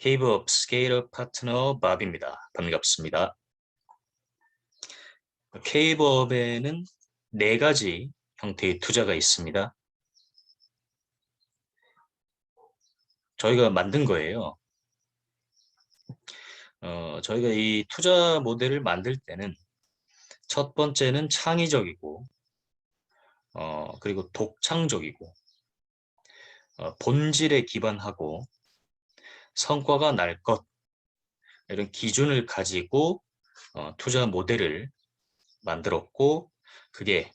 K부업 스케일업 파트너 밥입니다. 반갑습니다. K부업에는 네 가지 형태의 투자가 있습니다. 저희가 만든 거예요. 저희가 이 투자 모델을 만들 때는 첫 번째는 창의적이고, 그리고 독창적이고, 본질에 기반하고 성과가 날 것, 이런 기준을 가지고 투자 모델을 만들었고, 그게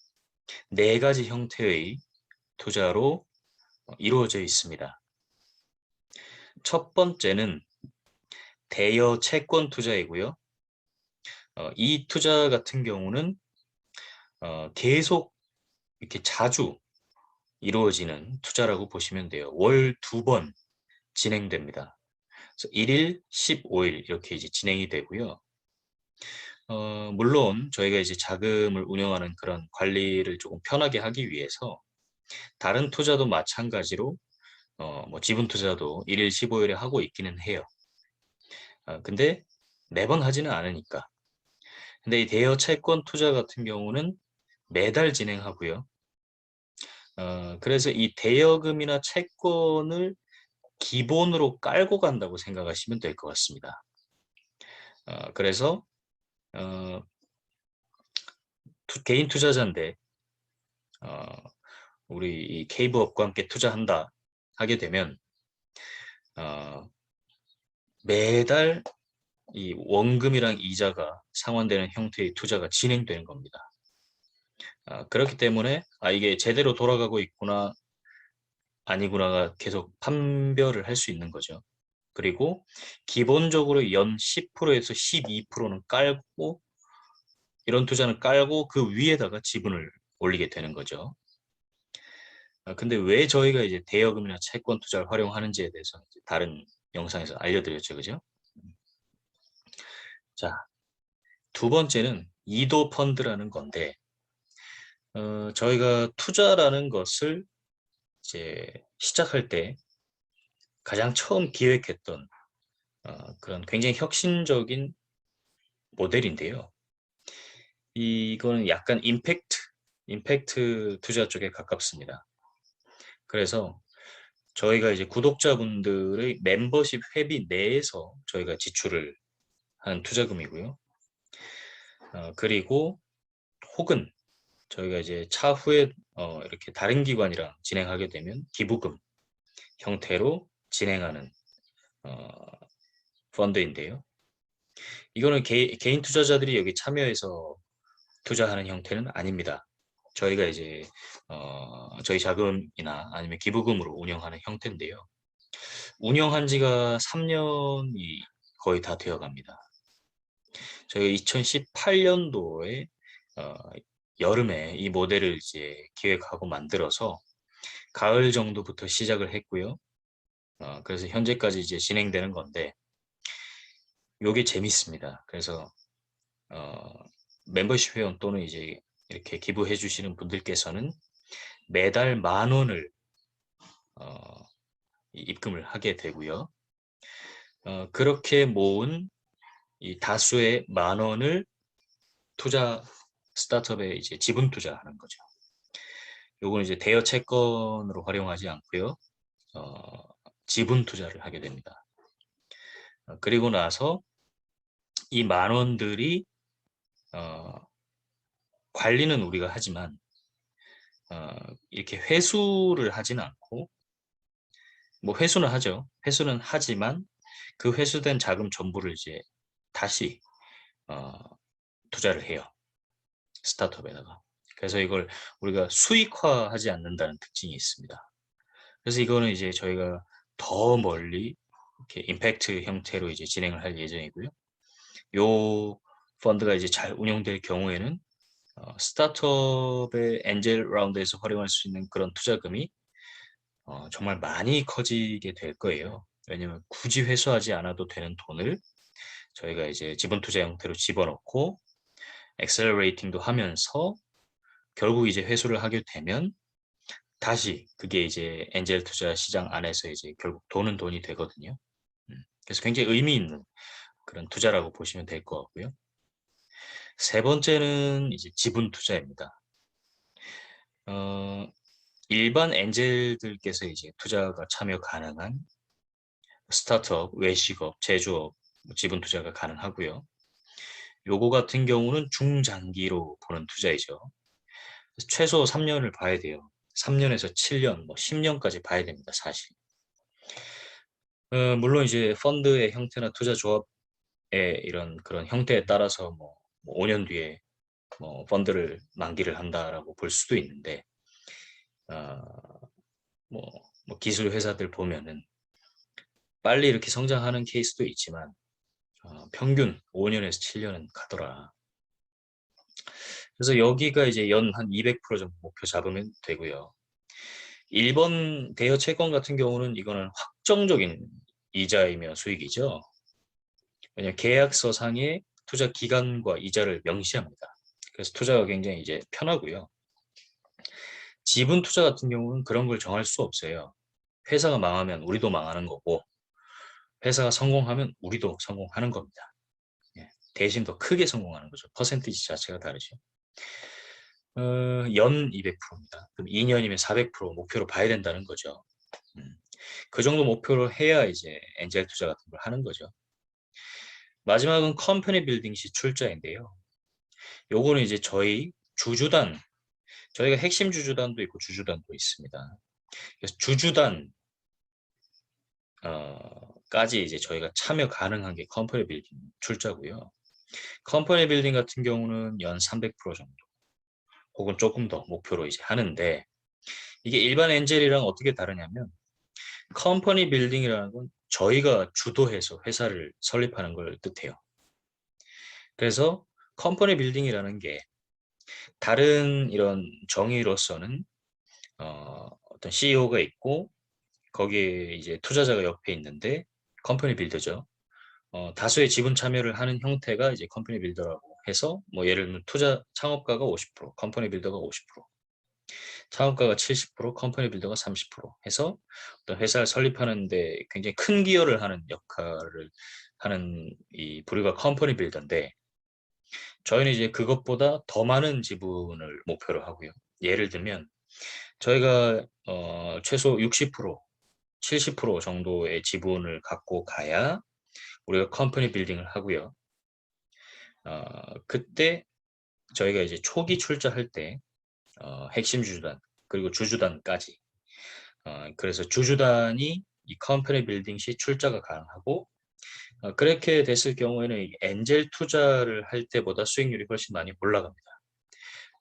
네 가지 형태의 투자로 이루어져 있습니다. 첫 번째는 대여 채권 투자이고요. 이 투자 같은 경우는 계속 이렇게 자주 이루어지는 투자라고 보시면 돼요. 월 2번 진행됩니다. 그래서 1일, 15일 이렇게 이제 진행이 되고요. 물론 저희가 이제 자금을 운영하는 그런 관리를 조금 편하게 하기 위해서 다른 투자도 마찬가지로 뭐 지분 투자도 1일, 15일에 하고 있기는 해요. 근데 매번 하지는 않으니까. 근데 이 대여 채권 투자 같은 경우는 매달 진행하고요. 그래서 이 대여금이나 채권을 기본으로 깔고 간다고 생각하시면 될 것 같습니다. 그래서 어, 개인 투자자인데 우리 이 K부업과 함께 투자한다 하게 되면 어, 매달 이 원금이랑 이자가 상환되는 형태의 투자가 진행되는 겁니다. 그렇기 때문에 이게 제대로 돌아가고 있구나 아니구나가 계속 판별을 할 수 있는 거죠. 그리고 기본적으로 연 10%에서 12%는 깔고 이런 투자는 깔고 그 위에다가 지분을 올리게 되는 거죠. 근데 왜 저희가 이제 대여금이나 채권 투자를 활용하는지에 대해서 이제 다른 영상에서 알려드렸죠, 그죠? 자, 두 번째는 이도 펀드라는 건데, 저희가 투자라는 것을 이제 시작할 때 가장 처음 기획했던 그런 굉장히 혁신적인 모델인데요. 이거는 약간 임팩트 투자 쪽에 가깝습니다. 그래서 저희가 이제 구독자분들의 멤버십 회비 내에서 저희가 지출을 한 투자금이고요. 그리고 혹은 저희가 이제 차후에 이렇게 다른 기관이랑 진행하게 되면 기부금 형태로 진행하는 어, 펀드인데요. 이거는 개인 투자자들이 여기 참여해서 투자하는 형태는 아닙니다. 저희가 이제 저희 자금이나 아니면 기부금으로 운영하는 형태인데요. 운영한 지가 3년이 거의 다 되어 갑니다. 저희가 2018년도에 여름에 이 모델을 이제 기획하고 만들어서 가을 정도부터 시작을 했고요. 그래서 현재까지 이제 진행되는 건데 요게 재밌습니다. 그래서 어, 멤버십 회원 또는 이제 이렇게 기부해 주시는 분들께서는 매달 10,000원을 어, 입금을 하게 되고요. 그렇게 모은 이 다수의 10,000원을 투자 스타트업에 이제 지분 투자하는 거죠. 요거는 이제 대여 채권으로 활용하지 않고요. 어, 지분 투자를 하게 됩니다. 그리고 나서 이 10,000원들이 어, 관리는 우리가 하지만 어, 이렇게 회수를 하진 않고 뭐 회수는 하죠. 회수는 하지만 그 회수된 자금 전부를 이제 다시 어, 투자를 해요. 스타트업에다가. 그래서 이걸 우리가 수익화하지 않는다는 특징이 있습니다. 그래서 이거는 이제 저희가 더 멀리 이렇게 임팩트 형태로 이제 진행을 할 예정이고요. 요 펀드가 이제 잘 운영될 경우에는 스타트업의 엔젤 라운드에서 활용할 수 있는 그런 투자금이 정말 많이 커지게 될 거예요. 왜냐면 굳이 회수하지 않아도 되는 돈을 저희가 이제 지분 투자 형태로 집어넣고 엑셀러레이팅도 하면서 결국 이제 회수를 하게 되면 다시 그게 이제 엔젤 투자 시장 안에서 이제 결국 돈은 돈이 되거든요. 그래서 굉장히 의미 있는 그런 투자라고 보시면 될 것 같고요. 세 번째는 이제 지분 투자입니다. 어, 일반 엔젤들께서 이제 투자가 참여 가능한 스타트업, 외식업, 제조업 지분 투자가 가능하고요. 요거 같은 경우는 중장기로 보는 투자이죠. 최소 3년을 봐야 돼요. 3년에서 7년, 뭐 10년까지 봐야 됩니다, 사실. 물론 이제 펀드의 형태나 투자 조합의 이런 그런 형태에 따라서 뭐 5년 뒤에 뭐 펀드를 만기를 한다라고 볼 수도 있는데, 어, 뭐, 뭐 기술 회사들 보면은 빨리 이렇게 성장하는 케이스도 있지만 평균 5년에서 7년은 가더라. 그래서 여기가 이제 연 한 200% 정도 목표 잡으면 되고요. 일본 대여 채권 같은 경우는 이거는 확정적인 이자이며 수익이죠. 왜냐하면 계약서상의 투자 기간과 이자를 명시합니다. 그래서 투자가 굉장히 이제 편하고요. 지분 투자 같은 경우는 그런 걸 정할 수 없어요. 회사가 망하면 우리도 망하는 거고, 회사가 성공하면 우리도 성공하는 겁니다. 예, 대신 더 크게 성공하는 거죠. 퍼센티지 자체가 다르죠. 연 200%입니다. 그럼 2년이면 400% 목표로 봐야 된다는 거죠. 음, 그 정도 목표를 해야 이제 엔젤 투자 같은 걸 하는 거죠. 마지막은 컴퍼니 빌딩 시 출자인데요. 요거는 이제 저희 주주단, 저희가 핵심 주주단도 있고 주주단도 있습니다. 그래서 주주단 까지 이제 저희가 참여 가능한 게 컴퍼니 빌딩 출자고요. 컴퍼니 빌딩 같은 경우는 연 300% 정도, 혹은 조금 더 목표로 이제 하는데, 이게 일반 엔젤이랑 어떻게 다르냐면 컴퍼니 빌딩이라는 건 저희가 주도해서 회사를 설립하는 걸 뜻해요. 그래서 컴퍼니 빌딩이라는 게 다른 이런 정의로서는 어떤 CEO가 있고 거기에 이제 투자자가 옆에 있는데 컴퍼니 빌더죠. 다수의 지분 참여를 하는 형태가 이제 컴퍼니 빌더라고 해서 뭐 예를 들면 투자 창업가가 50%, 컴퍼니 빌더가 50%, 창업가가 70%, 컴퍼니 빌더가 30% 해서 어떤 회사를 설립하는데 굉장히 큰 기여를 하는 역할을 하는 이 부류가 컴퍼니 빌더인데, 저희는 이제 그것보다 더 많은 지분을 목표로 하고요. 예를 들면 저희가 최소 60%, 70% 정도의 지분을 갖고 가야 우리가 컴퍼니 빌딩을 하고요. 그때 저희가 이제 초기 출자할 때 핵심 주주단 그리고 주주단까지, 그래서 주주단이 이 컴퍼니 빌딩 시 출자가 가능하고, 그렇게 됐을 경우에는 이 엔젤 투자를 할 때보다 수익률이 훨씬 많이 올라갑니다.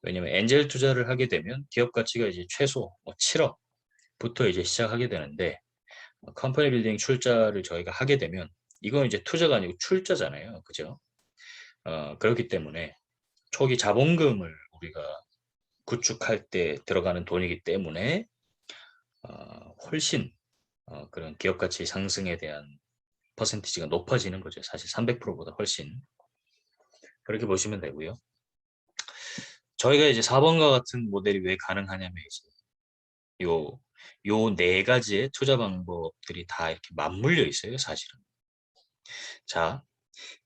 왜냐면 엔젤 투자를 하게 되면 기업 가치가 이제 최소 뭐 7억부터 이제 시작하게 되는데, 컴퍼니 빌딩 출자를 저희가 하게 되면 이건 이제 투자가 아니고 출자잖아요. 그죠? 그렇기 때문에 초기 자본금을 우리가 구축할 때 들어가는 돈이기 때문에 훨씬 그런 기업 가치 상승에 대한 퍼센티지가 높아지는 거죠. 사실 300%보다 훨씬. 그렇게 보시면 되고요. 저희가 이제 4번과 같은 모델이 왜 가능하냐면 이제 요 네 가지의 투자 방법들이 다 이렇게 맞물려 있어요, 사실은. 자,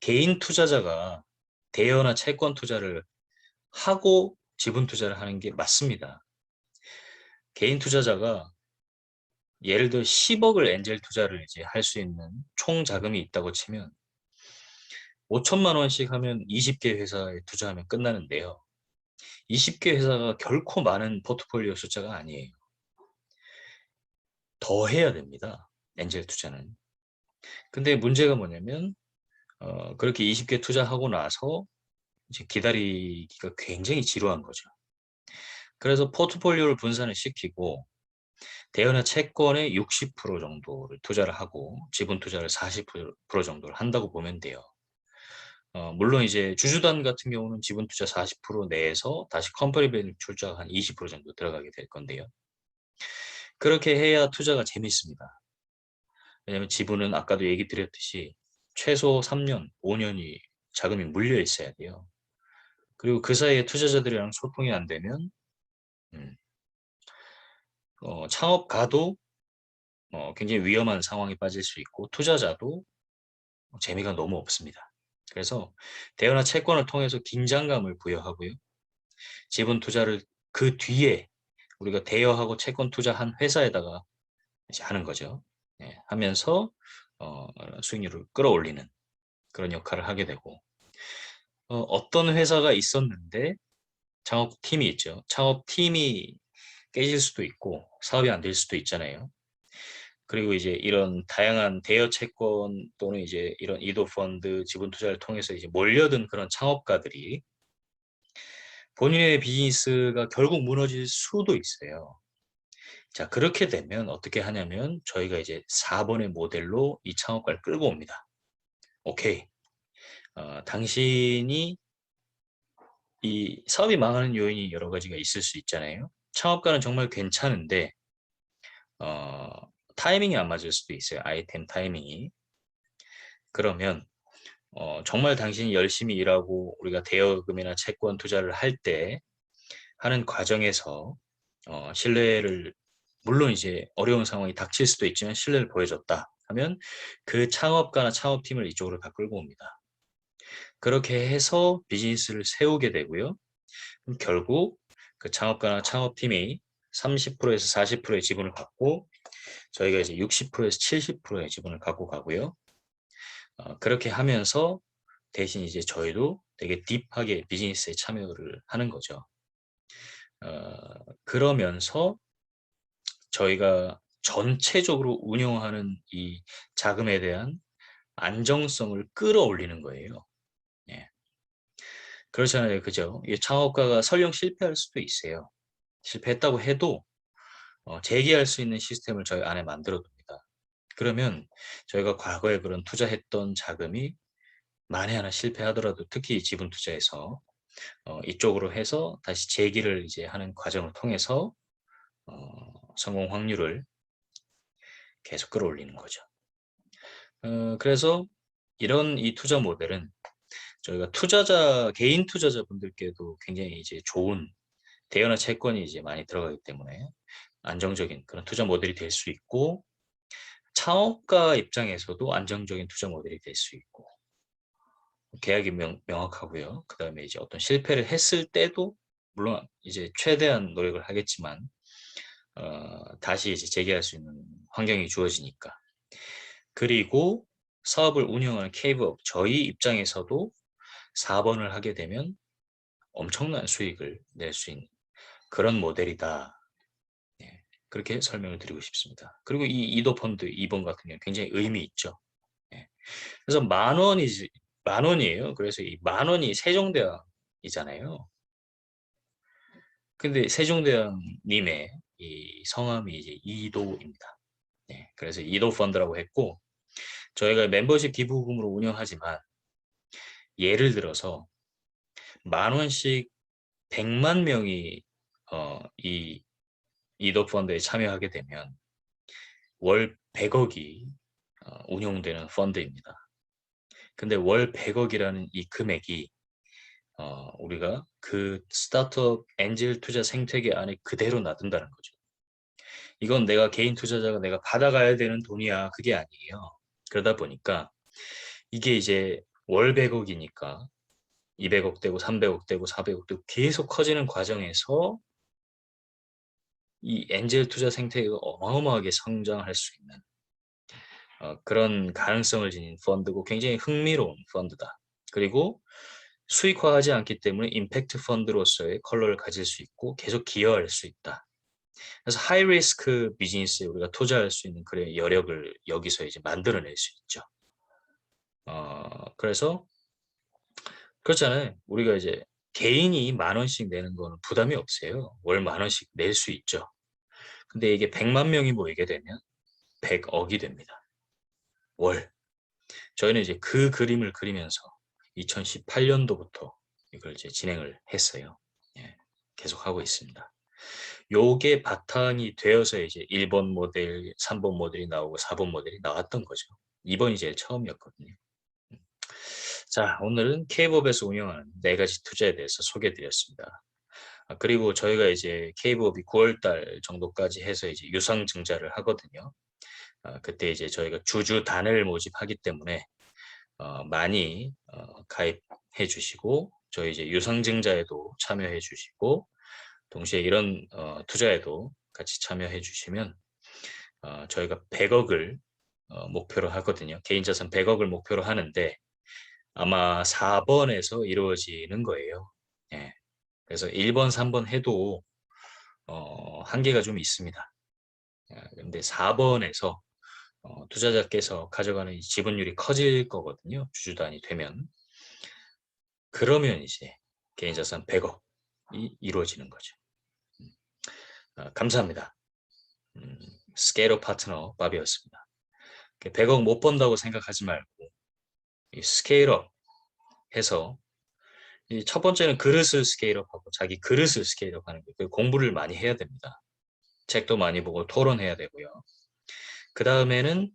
개인 투자자가 대여나 채권 투자를 하고 지분 투자를 하는 게 맞습니다. 개인 투자자가 예를 들어 10억을 엔젤 투자를 이제 할 수 있는 총 자금이 있다고 치면 5천만 원씩 하면 20개 회사에 투자하면 끝나는데요. 20개 회사가 결코 많은 포트폴리오 숫자가 아니에요. 더 해야 됩니다. 엔젤 투자는. 근데 문제가 뭐냐면 그렇게 20개 투자하고 나서 이제 기다리기가 굉장히 지루한 거죠. 그래서 포트폴리오를 분산을 시키고 대여나 채권의 60% 정도를 투자를 하고 지분 투자를 40% 정도를 한다고 보면 돼요. 물론 이제 주주단 같은 경우는 지분 투자 40% 내에서 다시 컴퍼니 밸류 출자가 한 20% 정도 들어가게 될 건데요. 그렇게 해야 투자가 재밌습니다. 왜냐하면 지분은 아까도 얘기 드렸듯이 최소 3년, 5년이 자금이 물려 있어야 돼요. 그리고 그 사이에 투자자들이랑 소통이 안 되면 창업가도 굉장히 위험한 상황에 빠질 수 있고 투자자도 재미가 너무 없습니다. 그래서 대여나 채권을 통해서 긴장감을 부여하고요. 지분 투자를 그 뒤에 우리가 대여하고 채권 투자한 회사에다가 이제 하는 거죠. 예, 하면서 수익률을 끌어올리는 그런 역할을 하게 되고 어떤 회사가 있었는데 창업팀이 있죠. 창업팀이 깨질 수도 있고 사업이 안 될 수도 있잖아요. 그리고 이제 이런 다양한 대여 채권 또는 이제 이런 이도 펀드 지분 투자를 통해서 이제 몰려든 그런 창업가들이 본인의 비즈니스가 결국 무너질 수도 있어요. 자, 그렇게 되면 어떻게 하냐면 저희가 이제 4번의 모델로 이 창업가를 끌고 옵니다. 오케이. 당신이 이 사업이 망하는 요인이 여러 가지가 있을 수 있잖아요. 창업가는 정말 괜찮은데 어, 타이밍이 안 맞을 수도 있어요. 아이템 타이밍이. 그러면 정말 당신이 열심히 일하고 우리가 대여금이나 채권 투자를 할 때 하는 과정에서 신뢰를 물론 이제 어려운 상황이 닥칠 수도 있지만 신뢰를 보여줬다 하면 그 창업가나 창업팀을 이쪽으로 다 끌고 옵니다. 그렇게 해서 비즈니스를 세우게 되고요. 그럼 결국 그 창업가나 창업팀이 30%에서 40%의 지분을 갖고 저희가 이제 60%에서 70%의 지분을 갖고 가고요. 그렇게 하면서 대신 이제 저희도 되게 딥하게 비즈니스에 참여를 하는 거죠. 그러면서 저희가 전체적으로 운영하는 이 자금에 대한 안정성을 끌어올리는 거예요. 예. 그렇잖아요. 그죠? 이 창업가가 설령 실패할 수도 있어요. 실패했다고 해도 재기할 수 있는 시스템을 저희 안에 만들어 둡니다. 그러면 저희가 과거에 그런 투자했던 자금이 만에 하나 실패하더라도 특히 지분 투자에서 이쪽으로 해서 다시 재기를 이제 하는 과정을 통해서 성공 확률을 계속 끌어올리는 거죠. 그래서 이런 이 투자 모델은 저희가 개인 투자자분들께도 굉장히 이제 좋은 대여나 채권이 이제 많이 들어가기 때문에 안정적인 그런 투자 모델이 될 수 있고 창업가 입장에서도 안정적인 투자 모델이 될 수 있고 계약이 명확하고요. 그 다음에 이제 어떤 실패를 했을 때도 물론 이제 최대한 노력을 하겠지만 다시 이제 재개할 수 있는 환경이 주어지니까. 그리고 사업을 운영하는 K부업 저희 입장에서도 4번을 하게 되면 엄청난 수익을 낼 수 있는 그런 모델이다. 네, 그렇게 설명을 드리고 싶습니다. 그리고 이 이도 펀드 2번 같은 경우는 굉장히 의미 있죠. 네. 그래서 만 원이에요. 그래서 이 만 원이 세종대왕이잖아요. 근데 세종대왕님의 이 성함이 이제 이도입니다. 네, 그래서 이도 펀드라고 했고 저희가 멤버십 기부금으로 운영하지만 예를 들어서 만 원씩 100만 명이 이 이도 펀드에 참여하게 되면 월 100억이 운용되는 펀드입니다. 근데 월 100억이라는 이 금액이 우리가 그 스타트업 엔젤 투자 생태계 안에 그대로 놔둔다는 거죠. 이건 내가 개인 투자자가 내가 받아가야 되는 돈이야. 그게 아니에요. 그러다 보니까 이게 이제 월 100억이니까 200억 되고 300억 되고 400억 되고 계속 커지는 과정에서 이 엔젤 투자 생태계가 어마어마하게 성장할 수 있는 그런 가능성을 지닌 펀드고 굉장히 흥미로운 펀드다. 그리고 수익화하지 않기 때문에 임팩트 펀드로서의 컬러를 가질 수 있고 계속 기여할 수 있다. 그래서 하이 리스크 비즈니스에 우리가 투자할 수 있는 그런 여력을 여기서 이제 만들어낼 수 있죠. 그래서 그렇잖아요. 우리가 이제 개인이 만 원씩 내는 거는 부담이 없어요. 월 만 원씩 낼 수 있죠. 근데 이게 100만 명이 모이게 되면 100억이 됩니다. 월. 저희는 이제 그 그림을 그리면서 2018년도부터 이걸 이제 진행을 했어요. 예, 계속 하고 있습니다. 요게 바탕이 되어서 이제 1번 모델, 3번 모델이 나오고 4번 모델이 나왔던 거죠. 2번이 제일 처음이었거든요. 자, 오늘은 K법에서 운영하는 4가지 투자에 대해서 소개해 드렸습니다. 그리고 저희가 이제 K법이 9월달 정도까지 해서 이제 유상증자를 하거든요. 그때 이제 저희가 주주단을 모집하기 때문에 많이 가입해 주시고 저희 이제 유상증자에도 참여해 주시고 동시에 이런 투자에도 같이 참여해 주시면 저희가 100억을 목표로 하거든요. 개인 자산 100억을 목표로 하는데 아마 4번에서 이루어지는 거예요. 예. 그래서 1번, 3번 해도 한계가 좀 있습니다. 근데 4번에서 투자자께서 가져가는 지분율이 커질 거거든요. 주주단이 되면. 그러면 이제 개인 자산 100억이 이루어지는 거죠. 감사합니다. 스케일업 파트너 바비였습니다. 100억 못 번다고 생각하지 말고 이 스케일업 해서 이 첫 번째는 그릇을 스케일업하고 자기 그릇을 스케일업하는 거예요. 공부를 많이 해야 됩니다. 책도 많이 보고 토론해야 되고요. 그 다음에는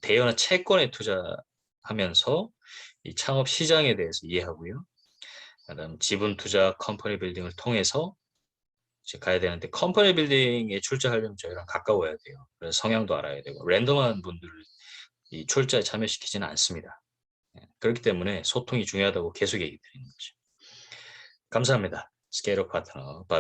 대여나 채권에 투자하면서 이 창업 시장에 대해서 이해하고요. 그다음 지분 투자 컴퍼니 빌딩을 통해서 이제 가야 되는데 컴퍼니 빌딩에 출자하려면 저희랑 가까워야 돼요. 그래서 성향도 알아야 되고 랜덤한 분들을 이 출자에 참여시키지는 않습니다. 그렇기 때문에 소통이 중요하다고 계속 얘기 드리는 거죠. 감사합니다. 스케일업 파트너